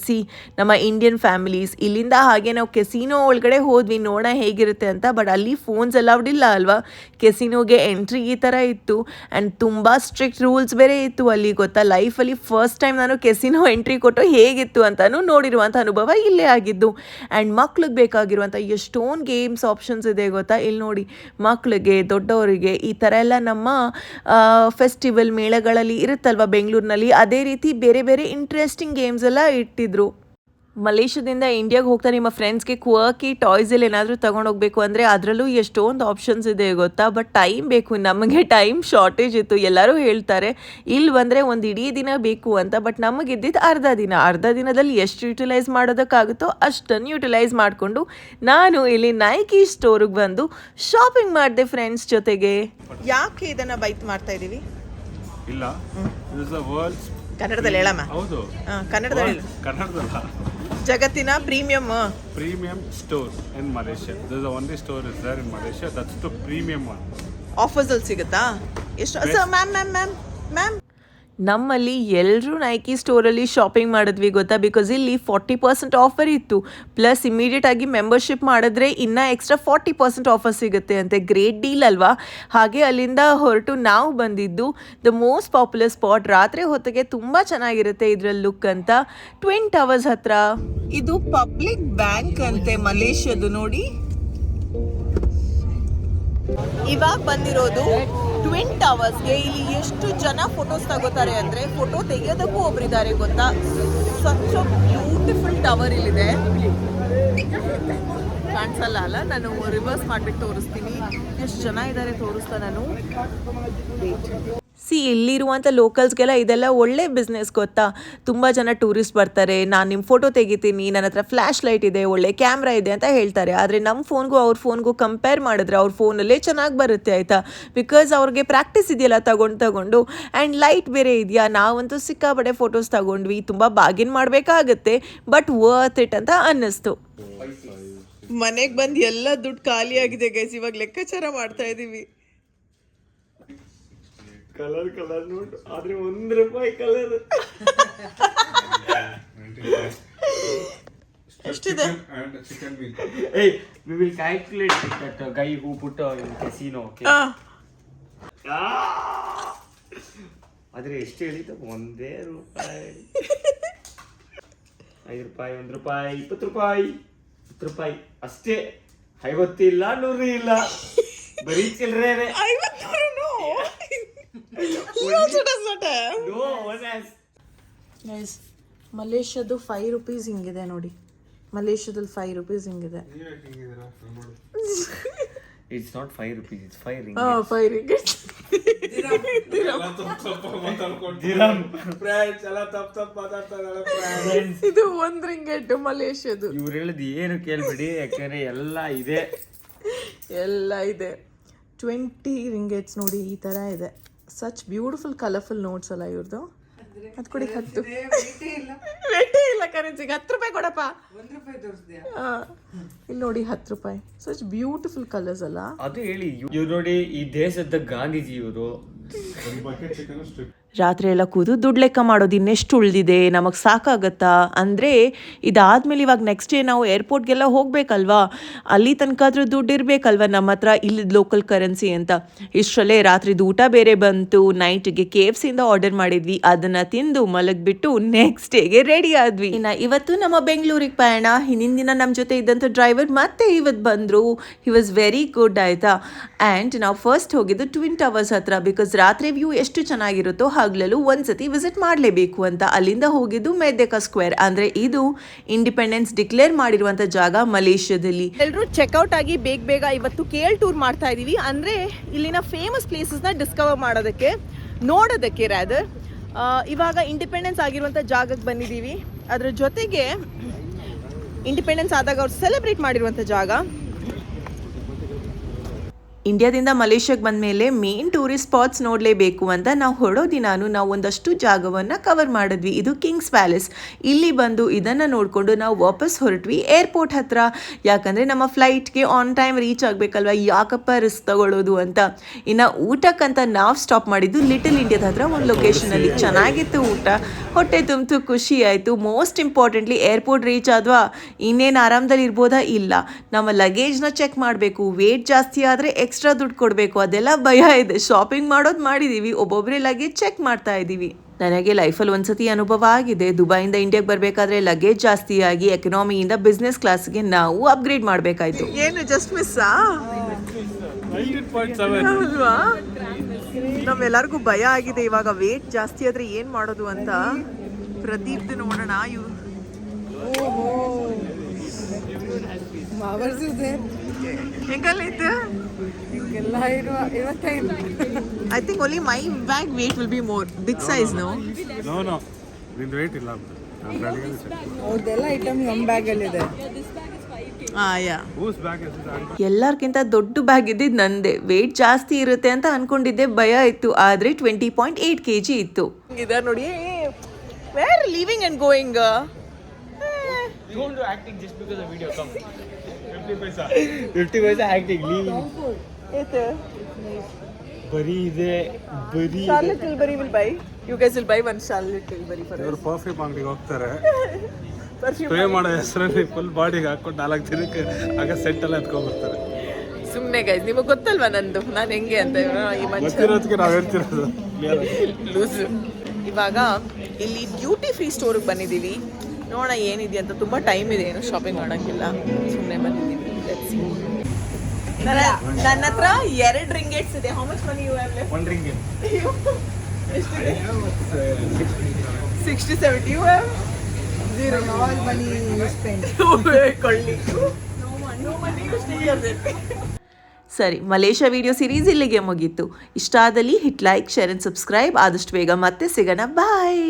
ನಮ್ಮ ಇಂಡಿಯನ್ ಫ್ಯಾಮಿಲೀಸ್ ಇಲ್ಲಿಂದ ಹಾಗೆ ನಾವು ಕೆಸಿನೋ ಒಳಗಡೆ ಹೋದ್ವಿ ನೋಡೋಣ ಹೇಗಿರುತ್ತೆ ಅಂತ. ಬಟ್ ಅಲ್ಲಿ ಫೋನ್ಸ್ ಅಲೌಡ್ ಇಲ್ಲ ಅಲ್ವಾ. ಕೆಸಿನೋಗೆ ಎಂಟ್ರಿ ಈ ಥರ ಇತ್ತು ಆ್ಯಂಡ್ ತುಂಬ ಸ್ಟ್ರಿಕ್ಟ್ ರೂಲ್ಸ್ ಬೇರೆ ಇತ್ತು ಅಲ್ಲಿ, ಗೊತ್ತಾ. ಲೈಫಲ್ಲಿ ಫಸ್ಟ್ ಟೈಮ್ ನಾನು ಕೆಸಿನೋ ಎಂಟ್ರಿ ಕೊಟ್ಟು ಹೇಗಿತ್ತು ಅಂತಲೂ ನೋಡಿರುವಂಥ ಅನುಭವ ಇಲ್ಲೇ ಆಗಿದ್ದು. ಆ್ಯಂಡ್ ಮಕ್ಳಿಗೆ ಬೇಕಾಗಿರುವಂಥ ಎಷ್ಟೊಂದು ಗೇಮ್ಸ್ ಆಪ್ಷನ್ಸ್ ಇದೆ ಗೊತ್ತಾ. ಇಲ್ಲಿ ನೋಡಿ, ಮಕ್ಕಳಿಗೆ ದೊಡ್ಡವರಿಗೆ ಈ ಥರ ಎಲ್ಲ ನಮ್ಮ ಫೆಸ್ಟಿವಲ್ ಮೇಳಗಳಲ್ಲಿ ಇರುತ್ತಲ್ವ ಬೆಂಗಳೂರಿನಲ್ಲಿ, ಅದೇ ರೀತಿ ಬೇರೆ ಬೇರೆ ಇಂಟ್ರೆಸ್ಟಿಂಗ್ ಗೇಮ್ಸ್ ಎಲ್ಲ ಇಟ್ಟಿದ್ರು. ಮಲೇಷ್ಯಾದಿಂದ ಇಂಡಿಯಾಗೆ ಹೋಗ್ತಾ ನಿಮ್ಮ ಫ್ರೆಂಡ್ಸ್ಗೆ ಕ್ವರ್ಕಿ ಟಾಯ್ಸಲ್ಲಿ ಏನಾದರೂ ತೊಗೊಂಡೋಗ್ಬೇಕು ಅಂದರೆ ಅದರಲ್ಲೂ ಎಷ್ಟೊಂದು ಆಪ್ಷನ್ಸ್ ಇದೆ ಗೊತ್ತಾ. ಬಟ್ ಟೈಮ್ ಬೇಕು, ನಮಗೆ ಟೈಮ್ ಶಾರ್ಟೇಜ್ ಇತ್ತು. ಎಲ್ಲರೂ ಹೇಳ್ತಾರೆ ಇಲ್ಲಿ ಬಂದರೆ ಒಂದು ಇಡೀ ದಿನ ಬೇಕು ಅಂತ. ಬಟ್ ನಮಗಿದ್ದಿದ್ದು ಅರ್ಧ ದಿನದಲ್ಲಿ ಎಷ್ಟು ಯುಟಿಲೈಸ್ ಮಾಡೋದಕ್ಕಾಗುತ್ತೋ ಅಷ್ಟನ್ನು ಯುಟಿಲೈಸ್ ಮಾಡಿಕೊಂಡು ನಾನು ಇಲ್ಲಿ ನೈಕಿ ಸ್ಟೋರಿಗೆ ಬಂದು ಶಾಪಿಂಗ್ ಮಾಡಿದೆ ಫ್ರೆಂಡ್ಸ್ ಜೊತೆಗೆ. ಯಾಕೆ ಇದನ್ನು ಬೈಟ್ ಮಾಡ್ತಾ ಇದ್ದೀವಿ? ಇಲ್ಲ, this is the world's ಕನ್ನಡದಲ್ಲಿ ಹೇಳಮ್ಮ. ಹೌದು, ಕನ್ನಡದಲ್ಲಿ ಕನ್ನಡದಲ್ಲ, ಜಗತ್ತಿನ premium store in Malaysia. This is the only store is there in Malaysia. That's the premium one. ಆಫರ್ಸಲ್ಲಿ ಸಿಗುತ್ತಾ? ಎಷ್ಟು ಮ್ಯಾಮ್ ನಮ್ಮಲ್ಲಿ ಎಲ್ಲರೂ ನೈಕಿ ಸ್ಟೋರಲ್ಲಿ ಶಾಪಿಂಗ್ ಮಾಡಿದ್ವಿ ಗೊತ್ತಾ. ಬಿಕಾಸ್ ಇಲ್ಲಿ 40% ಆಫರ್ ಇತ್ತು. ಪ್ಲಸ್ ಇಮಿಡಿಯೇಟಾಗಿ ಮೆಂಬರ್ಶಿಪ್ ಮಾಡಿದ್ರೆ ಇನ್ನೂ ಎಕ್ಸ್ಟ್ರಾ 40% ಆಫರ್ ಸಿಗುತ್ತೆ ಅಂತೆ. ಗ್ರೇಟ್ ಡೀಲ್ ಅಲ್ವಾ. ಹಾಗೆ ಅಲ್ಲಿಂದ ಹೊರಟು ನಾವು ಬಂದಿದ್ದು ದ ಮೋಸ್ಟ್ ಪಾಪ್ಯುಲರ್ ಸ್ಪಾಟ್. ರಾತ್ರಿ ಹೊತ್ತಿಗೆ ತುಂಬ ಚೆನ್ನಾಗಿರುತ್ತೆ ಇದರ ಲುಕ್ ಅಂತ. ಟ್ವಿನ್ ಟವರ್ಸ್ ಹತ್ರ. ಇದು ಪಬ್ಲಿಕ್ ಬ್ಯಾಂಕ್ ಅಂತೆ ಮಲೇಷ್ಯಾದು. ನೋಡಿ, ಇವಾಗ ಬಂದಿರೋದು ಟ್ವಿನ್ ಟವರ್ಸ್ಗೆ. ಇಲ್ಲಿ ಎಷ್ಟು ಜನ ಫೋಟೋಸ್ ತಗೋತಾರೆ ಅಂದರೆ ಫೋಟೋ ತೆಗೆಯೋದಕ್ಕೂ ಒಬ್ಬರಿದ್ದಾರೆ ಗೊತ್ತಾ. ಸಚ್ ಬ್ಯೂಟಿಫುಲ್ ಟವರ್ ಇಲ್ಲಿದೆ. ಕಾಣಿಸಲ್ಲ ಅಲ್ಲ, ನಾನು ರಿವರ್ಸ್ ಮಾಡಿಬಿಟ್ಟು ತೋರಿಸ್ತೀನಿ ಎಷ್ಟು ಜನ ಇದ್ದಾರೆ ತೋರಿಸ್ತಾ ನಾನು. ಇಲ್ಲಿರುವಂಥ ಲೋಕಲ್ಸ್ಗೆಲ್ಲ ಇದೆಲ್ಲ ಒಳ್ಳೆ ಬಿಸ್ನೆಸ್ ಗೊತ್ತಾ. ತುಂಬ ಜನ ಟೂರಿಸ್ಟ್ ಬರ್ತಾರೆ, ನಾನು ನಿಮ್ಮ ಫೋಟೋ ತೆಗಿತೀನಿ, ನನ್ನ ಹತ್ರ ಫ್ಲ್ಯಾಶ್ ಲೈಟ್ ಇದೆ, ಒಳ್ಳೆ ಕ್ಯಾಮ್ರಾ ಇದೆ ಅಂತ ಹೇಳ್ತಾರೆ. ಆದರೆ ನಮ್ಮ ಫೋನ್ಗೂ ಅವ್ರ ಫೋನ್ಗೂ ಕಂಪೇರ್ ಮಾಡಿದ್ರೆ ಅವ್ರ ಫೋನಲ್ಲೇ ಚೆನ್ನಾಗಿ ಬರುತ್ತೆ ಆಯಿತಾ. ಬಿಕಾಸ್ ಅವ್ರಿಗೆ ಪ್ರಾಕ್ಟೀಸ್ ಇದೆಯಲ್ಲ ತಗೊಂಡು ಆ್ಯಂಡ್ ಲೈಟ್ ಬೇರೆ ಇದೆಯಾ. ನಾವಂತೂ ಸಿಕ್ಕಾಪಟ್ಟೆ ಫೋಟೋಸ್ ತಗೊಂಡ್ವಿ, ತುಂಬ ಬಾಗಿನ್ ಮಾಡಬೇಕಾಗತ್ತೆ. ಬಟ್ ವರ್ತ್ ಇಟ್ ಅಂತ ಅನ್ನಿಸ್ತು. ಮನೆಗೆ ಬಂದು ಎಲ್ಲ ದುಡ್ಡು ಖಾಲಿ ಆಗಿದೆ ಗೈಸ್. ಇವಾಗ ಲೆಕ್ಕಾಚಾರ ಮಾಡ್ತಾ ಇದ್ದೀವಿ. ಕಲರ್ ನೋಡು, ಆದ್ರೆ ₹1 ಕಲರ್ ಎಷ್ಟಿದೆ? Hey, we will calculate that guy who put in casino, okay? ಆದ್ರೆ ಎಷ್ಟು ಹೇಳಿದ್ದು? ₹1 ₹5, ₹1, ₹20 ಅಷ್ಟೇ. 50 ಇಲ್ಲ, 100 ಇಲ್ಲ, ಬರೀ ಚಿಲ್ಲರೆ. ಮಲೇಷ್ಯಾದು ₹5 ಹಿಂಗಿದೆ ನೋಡಿ. ಮಲೇಷ್ಯಾದಲ್ಲಿ ₹5 ಹಿಂಗಿದೆ. It's not ₹5, it's 5 ringgit. ₹5 Dirham. ಇದು $1 ಮಲೇಷ್ಯಾದು. ಇವ್ರು ಹೇಳಿದ್ ಏನು ಕೇಳ್ಬಿಡಿ, ಯಾಕಂದ್ರೆ ಎಲ್ಲ ಇದೆ. 20 ರಿಂಗೇಟ್ಸ್ ನೋಡಿ, ಈ ಥರ ಇದೆ. ಸಚ್ ಬ್ಯೂಟಿಫುಲ್ ಕಲರ್ಫುಲ್ ನೋಟ್ಸ್ ಅಲ್ಲ ಇವ್ರದ್ದು. ಅದು ಕೊಡಿ 10. ವೇಟೇ ಇಲ್ಲ ಕರೆನ್ಸಿಗೆ. ₹10 ಕೊಡಪ್ಪ. ಇಲ್ಲಿ ನೋಡಿ ₹10. ಸಚ್ ಬ್ಯೂಟಿಫುಲ್ ಕಲರ್ಸ್ ಅಲ್ಲ. ಅದು ಹೇಳಿ ಇವ್ರು ನೋಡಿ, ಈ ದೇಶದ ಗಾಂಧೀಜಿ ಇವರು. ರಾತ್ರಿ ಎಲ್ಲ ಕೂದು ದುಡ್ಡು ಲೆಕ್ಕ ಮಾಡೋದು, ಇನ್ನೆಷ್ಟು ಉಳಿದಿದೆ, ನಮಗೆ ಸಾಕಾಗತ್ತಾ ಅಂದರೆ. ಇದಾದಮೇಲೆ ಇವಾಗ ನೆಕ್ಸ್ಟ್ ಡೇ ನಾವು ಏರ್ಪೋರ್ಟ್ಗೆಲ್ಲ ಹೋಗಬೇಕಲ್ವಾ, ಅಲ್ಲಿ ತನಕಾದ್ರೂ ದುಡ್ಡು ಇರಬೇಕಲ್ವ ನಮ್ಮ ಹತ್ರ, ಇಲ್ಲಿ ಲೋಕಲ್ ಕರೆನ್ಸಿ ಅಂತ. ಇಷ್ಟರಲ್ಲೇ ರಾತ್ರಿದು ಊಟ ಬೇರೆ ಬಂತು. ನೈಟ್ಗೆ KFCಯಿಂದ ಆರ್ಡರ್ ಮಾಡಿದ್ವಿ. ಅದನ್ನು ತಿಂದು ಮಲಗಿಬಿಟ್ಟು ನೆಕ್ಸ್ಟ್ ಡೇಗೆ ರೆಡಿ ಆದ್ವಿ. ಇನ್ನು ಇವತ್ತು ನಮ್ಮ ಬೆಂಗಳೂರಿಗೆ ಪಯಣ. ಹಿಂದಿನ ದಿನ ನಮ್ಮ ಜೊತೆ ಇದ್ದಂಥ ಡ್ರೈವರ್ ಮತ್ತೆ ಇವತ್ತು ಬಂದರು. ಹಿ ವಾಸ್ ವೆರಿ ಗುಡ್ ಆಯಿತಾ. ಆ್ಯಂಡ್ ನಾವು ಫಸ್ಟ್ ಹೋಗಿದ್ದು ಟ್ವಿನ್ ಟವರ್ಸ್ ಹತ್ರ. ಬಿಕಾಸ್ ರಾತ್ರಿ ವ್ಯೂ ಎಷ್ಟು ಚೆನ್ನಾಗಿರುತ್ತೋ ಹಗಲಲ್ಲೂ ಒಂದ್ಸತಿ ವಿಸಿಟ್ ಮಾಡಲೇಬೇಕು ಅಂತ. ಅಲ್ಲಿಂದ ಹೋಗಿದ್ದು ಮೆರ್ದೇಕಾ ಸ್ಕ್ವೇರ್. ಅಂದರೆ ಇದು ಇಂಡಿಪೆಂಡೆನ್ಸ್ ಡಿಕ್ಲೇರ್ ಮಾಡಿರುವಂಥ ಜಾಗ ಮಲೇಷ್ಯಾದಲ್ಲಿ. ಎಲ್ಲರೂ ಚೆಕ್ಔಟ್ ಆಗಿ ಬೇಗ ಇವತ್ತು KL ಟೂರ್ ಮಾಡ್ತಾ ಇದ್ದೀವಿ. ಅಂದರೆ ಇಲ್ಲಿನ ಫೇಮಸ್ ಪ್ಲೇಸಸ್ನ ಡಿಸ್ಕವರ್ ನೋಡೋದಕ್ಕೆ ರಾದರ್. ಇವಾಗ ಇಂಡಿಪೆಂಡೆನ್ಸ್ ಆಗಿರುವಂಥ ಜಾಗಕ್ಕೆ ಬಂದಿದ್ದೀವಿ. ಅದರ ಜೊತೆಗೆ ಇಂಡಿಪೆಂಡೆನ್ಸ್ ಆದಾಗ ಅವ್ರು ಸೆಲೆಬ್ರೇಟ್ ಮಾಡಿರುವಂಥ ಜಾಗ. ಇಂಡಿಯಾದಿಂದ ಮಲೇಷ್ಯಾಗೆ ಬಂದಮೇಲೆ ಮೇನ್ ಟೂರಿಸ್ಟ್ ಸ್ಪಾಟ್ಸ್ ನೋಡಲೇಬೇಕು ಅಂತ ನಾವು ಹೊರಡೋ ದಿನಾನು ನಾವು ಒಂದಷ್ಟು ಜಾಗವನ್ನು ಕವರ್ ಮಾಡಿದ್ವಿ. ಇದು ಕಿಂಗ್ಸ್ ಪ್ಯಾಲೇಸ್. ಇಲ್ಲಿ ಬಂದು ಇದನ್ನು ನೋಡಿಕೊಂಡು ನಾವು ವಾಪಸ್ ಹೊರಟ್ವಿ ಏರ್ಪೋರ್ಟ್ ಹತ್ರ. ಯಾಕಂದರೆ ನಮ್ಮ ಫ್ಲೈಟ್ಗೆ ಆನ್ ಟೈಮ್ ರೀಚ್ ಆಗಬೇಕಲ್ವ, ಯಾಕಪ್ಪ ರಿಸ್ಕ್ ತಗೊಳ್ಳೋದು ಅಂತ. ಇನ್ನು ಊಟಕ್ಕಂತ ನಾವು ಸ್ಟಾಪ್ ಮಾಡಿದ್ದು ಲಿಟಲ್ ಇಂಡಿಯಾದ ಹತ್ರ ಒಂದು ಲೊಕೇಶನಲ್ಲಿ. ಚೆನ್ನಾಗಿತ್ತು ಊಟ, ಹೊಟ್ಟೆ ತುಂಬಿತು, ಖುಷಿ ಆಯಿತು. ಮೋಸ್ಟ್ ಇಂಪಾರ್ಟೆಂಟ್ಲಿ ಏರ್ಪೋರ್ಟ್ ರೀಚ್ ಆದ್ವಾ, ಇನ್ನೇನು ಆರಾಮದಲ್ಲಿ ಇರ್ಬೋದಾ? ಇಲ್ಲ, ನಮ್ಮ ಲಗೇಜ್ನ ಚೆಕ್ ಮಾಡಬೇಕು. ವೇಟ್ ಜಾಸ್ತಿ ಆದರೆ ಎಕ್ಸ್ಟ್ರಾ ದುಡ್ಡು ಕೊಡಬೇಕು, ಅದೆಲ್ಲ ಭಯ ಇದೆ. ಶಾಪಿಂಗ್ ಮಾಡೋದು ಮಾಡಿದ್ದೀವಿ, ಒಬ್ಬೊಬ್ಬರೇ ಲಗೇಜ್ ಚೆಕ್ ಮಾಡ್ತಾ ಇದ್ದೀವಿ. ನನಗೆ ಲೈಫಲ್ಲಿ ಒಂದ್ಸತಿ ಅನುಭವ ಆಗಿದೆ. ದುಬೈಯಿಂದ ಇಂಡಿಯಾಗೆ ಬರಬೇಕಾದ್ರೆ ಲಗೇಜ್ ಜಾಸ್ತಿ ಆಗಿ ಎಕನಾಮಿಯಿಂದ ಬಿಸ್ನೆಸ್ ಕ್ಲಾಸ್ಗೆ ನಾವು ಅಪ್ಗ್ರೇಡ್ ಮಾಡಬೇಕಾಯ್ತು. ಏನು ಜಸ್ಟ್ ಮಿಸ್ಸಾ ಅಲ್ವಾ? ನಮ್ಮೆಲ್ಲರಿಗೂ ಭಯ ಆಗಿದೆ ಇವಾಗ, ವೇಟ್ ಜಾಸ್ತಿ ಆದರೆ ಏನು ಮಾಡೋದು ಅಂತ. ಪ್ರದೀಪ್ದು ನೋಡೋಣ. ಇವ್ರು ಹೆಂಗಲ್ಲೈತೆ? I think only my bag weight will be more big size, no? No. ನಿಂದು ವೇಟ್ ಇಲ್ಲ ಅಂತ. ಅವ್ರದ್ದೆಲ್ಲ ಐಟಮ್ ನಮ್ಮ ಬ್ಯಾಗಲ್ಲಿದೆ. Whose bag is it? ಎಲ್ಲರಿಗಿಂತ ದೊಡ್ಡ ಬ್ಯಾಗ್ ಇದ್ದಿದ್ದು ನಂದೇ. ವೇಟ್ ಜಾಸ್ತಿ ಇರುತ್ತೆ ಅಂತ ಅನ್ಕೊಂಡಿದ್ದೆ, ಭಯ ಇತ್ತು. ಆದರೆ 20.8 kg ಇತ್ತು. ಇದೆ ನೋಡಿ. Where leaving and going? Don't do acting just because the video comes. 50 paisa acting, leaving. Bari ಇದೆ, bari. Charlotte Tilbury will buy. You guys will buy one Charlotte Tilbury for us. ಇವರು perfume ಅಂಗಡಿಗೆ ಹೋಗ್ತಾರೆ, Perfume. Spray ಮಾಡೋ ಹೆಸರಲ್ಲಿ full ಬಾಡಿಗೆ ಹಾಕೊಂಡು 4 ದಿನಕ್ಕೆ ಆಗ ಸೆಟ್ ಎಲ್ಲ ಎತ್ಕೊಂಡ್ಬರ್ತಾರೆ. ಸುಮ್ಮನೆ ಗೈಸ್, ನಿಮಗೆ ಗೊತ್ತಲ್ವಾ ನಂದು ನಾನು ಹೆಂಗೆ ಅಂತ. ಈ ಮನುಷ್ಯ ಗೊತ್ತಿರೋದಕ್ಕೆ ನಾವು ಹೇಳ್ತಿರೋದು. ಲೂಸು. ಇವಾಗ ಇಲ್ಲಿ ಡ್ಯೂಟಿ ಫ್ರೀ ಸ್ಟೋರಿಗೆ ಬಂದಿದ್ದೀವಿ. ನೋಡೋಣ ಏನಿದೆ ಅಂತ. ತುಂಬ ಟೈಮ್ ಇದೆ, ಏನು ಶಾಪಿಂಗ್ ಮಾಡೋಕ್ಕಿಲ್ಲ, ಸುಮ್ಮನೆ ಬಂದಿದ್ದೀವಿ. ನನ್ನ ಹತ್ರ 2 ರಿಂಗೇಟ್ಸ್ ಇದೆ. How much money you have left? 1 ringgit. 60-70 you have? Zero. All money you spend. ಕೊಳ್ಳಿ. No money you stay here. ಸರಿ, ಮಲೇಷ್ಯಾ ವಿಡಿಯೋ ಸೀರೀಸ್ ಇಲ್ಲಿಗೆ ಮುಗೀತು. ಇಷ್ಟ ಆದಲ್ಲಿ hit like, share and subscribe. ಆದಷ್ಟು ಬೇಗ ಮತ್ತೆ ಸಿಗೋಣ. ಬಾಯ್.